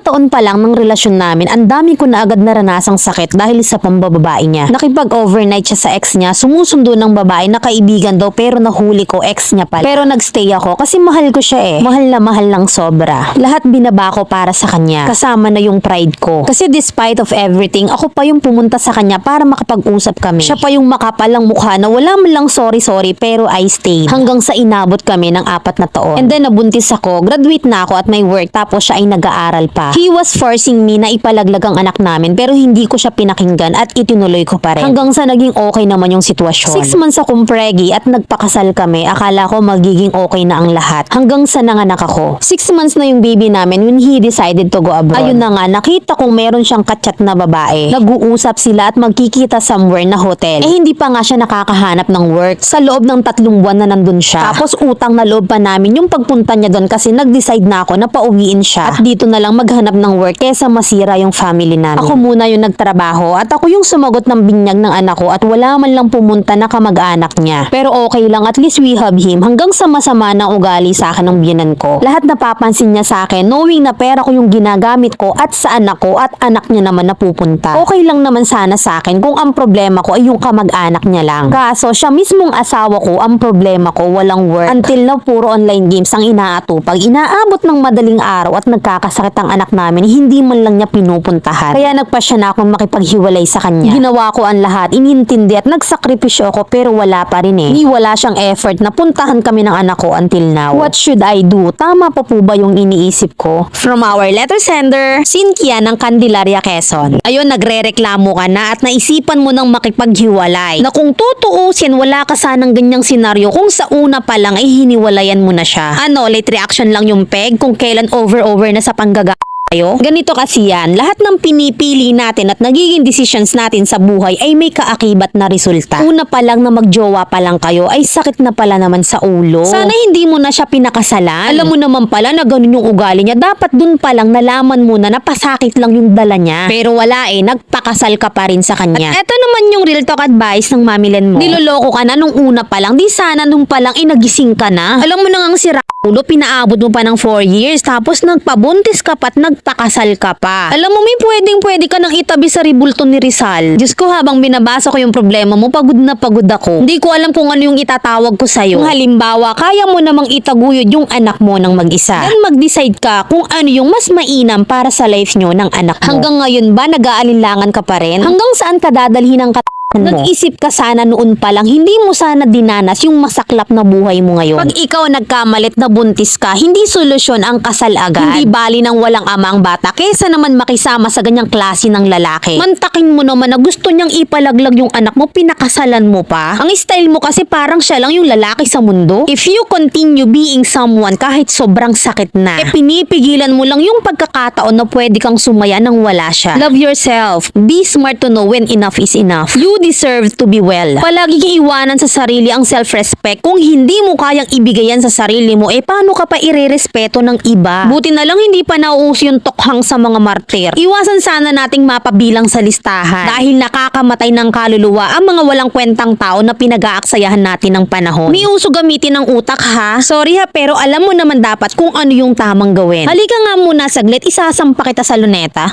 taon pa lang ng relasyon namin, ang dami ko na agad naranasang sakit dahil sa pambababae niya. Nakipag-overnight siya sa ex niya, sumusundo ng babae na kaibigan daw pero nahuli ko ex niya pala. Pero nagstay ako kasi mahal ko siya eh. Mahal na mahal lang sobra. Lahat binaba ko para sa kanya. Kasama na yung pride ko. Kasi despite of everything, ako pa yung pumunta sa kanya para makapag-usap kami. Siya pa yung makapalang mukha na wala man lang sorry pero I stayed. Hanggang sa inabot kami ng 4 na taon. And then nabuntis ako, graduate na ako at may work tapos siya ay nag-aaral pa. He was forcing me na ipalaglag ang anak namin pero hindi ko siya pinakinggan at itinuloy ko pa rin. Hanggang sa naging okay naman yung sitwasyon. 6 months akong pregi at nagpakasal kami. Akala ko magiging okay na ang lahat. Hanggang sa nanganak ako. 6 months na yung baby namin when he decided to go abroad. Ayun na nga, nakita kong meron siyang kachat na babae. Nag-uusap sila at magkikita somewhere na hotel. Eh hindi pa nga siya nakakahanap ng work. Sa loob ng 3 buwan na nandun siya. Tapos utang na loob pa namin yung pagpunta niya doon kasi nag-decide na ako na pauwiin siya. At dito na lang maghanap ng work kesa masira yung family namin. Ako muna yung nagtrabaho at ako yung sumagot ng binyag ng anak ko at wala man lang pumunta na kamag-anak niya. Pero okay lang, at least we have him hanggang sa masama ng ugali sa akin ng biyanan ko. Lahat napapansin niya sa akin knowing na pera ko yung ginagamit ko at sa anak ko at anak niya naman napupunta. Okay lang naman sana sa akin kung ang problema ko ay yung kamag-anak niya lang. Kaso siya mismong asawa ko ang problema ko, walang work. Until now puro online games ang inaatupag. Inaabot ng madaling araw at nagkakasakit ang anak namin, hindi man lang niya pinupuntahan. Kaya nagpasya na akong makipaghiwalay sa kanya. Ginawa ko ang lahat, inintindi at nagsakripisyo ako pero wala pa rin eh. Wala siyang effort na puntahan kami ng anak ko until now. What should I do? Tama pa po ba yung iniisip ko? From our letter sender, Cynthia ng Candelaria, Quezon. Ayun, nagre-reklamo ka na at naisipan mo nang makipaghiwalay. Na kung tutuusin, wala ka sanang ganyang senaryo kung sa una pa lang ay hiniwalayan mo na siya. Ano, late reaction lang yung peg kung kailan over na sa panggaga. Ganito kasi yan, lahat ng pinipili natin at nagiging decisions natin sa buhay ay may kaakibat na resulta. Una pa lang na magjowa pa lang kayo ay sakit na pala naman sa ulo. Sana hindi mo na siya pinakasalan. Alam mo naman pala na ganun yung ugali niya. Dapat dun pa lang nalaman mo na napasakit lang yung dala niya. Pero wala eh, nagpakasal ka pa rin sa kanya. At eto naman yung real talk advice ng mamilen mo. Niloloko ka na nung una pa lang, di sana nung pa lang inagising ka na. Alam mo na ngang si ulo, pinaabot mo pa ng 4 years, tapos nagpabuntis ka pa at nagpakasal ka pa. Alam mo, may pwede ka nang itabi sa ribulto ni Rizal. Diyos ko, habang binabasa ko yung problema mo, pagod na pagod ako. Hindi ko alam kung ano yung itatawag ko sa'yo. Kung halimbawa, kaya mo namang itaguyod yung anak mo ng mag-isa. Then mag-decide ka kung ano yung mas mainam para sa life nyo ng anak mo. Hanggang ngayon ba, nag-aalinlangan ka pa rin? Hanggang saan ka dadalhin ang Nag-isip ka sana noon pa lang, hindi mo sana dinanas yung masaklap na buhay mo ngayon. Pag ikaw nagkamalit na buntis ka, hindi solusyon ang kasal agad. Hindi bali ng walang ama ang bata, kesa naman makisama sa ganyang klase ng lalaki. Mantakin mo naman na gusto niyang ipalaglag yung anak mo, pinakasalan mo pa. Ang style mo kasi parang siya lang yung lalaki sa mundo. If you continue being someone kahit sobrang sakit na, pinipigilan mo lang yung pagkakataon na pwede kang sumaya nang wala siya. Love yourself. Be smart to know when enough is enough. You deserve to be well. Palagi iwanan sa sarili ang self-respect. Kung hindi mo kayang ibigay yan sa sarili mo, paano ka pa irerespeto ng iba? Buti na lang hindi pa nauuso yung tokhang sa mga martir. Iwasan sana nating mapabilang sa listahan dahil nakakamatay ng kaluluwa ang mga walang kwentang tao na pinag-aaksayahan natin ng panahon. May uso gamitin ng utak ha. Sorry ha, pero alam mo naman dapat kung ano yung tamang gawin. Halika nga muna saglit, isasampa kita sa luneta.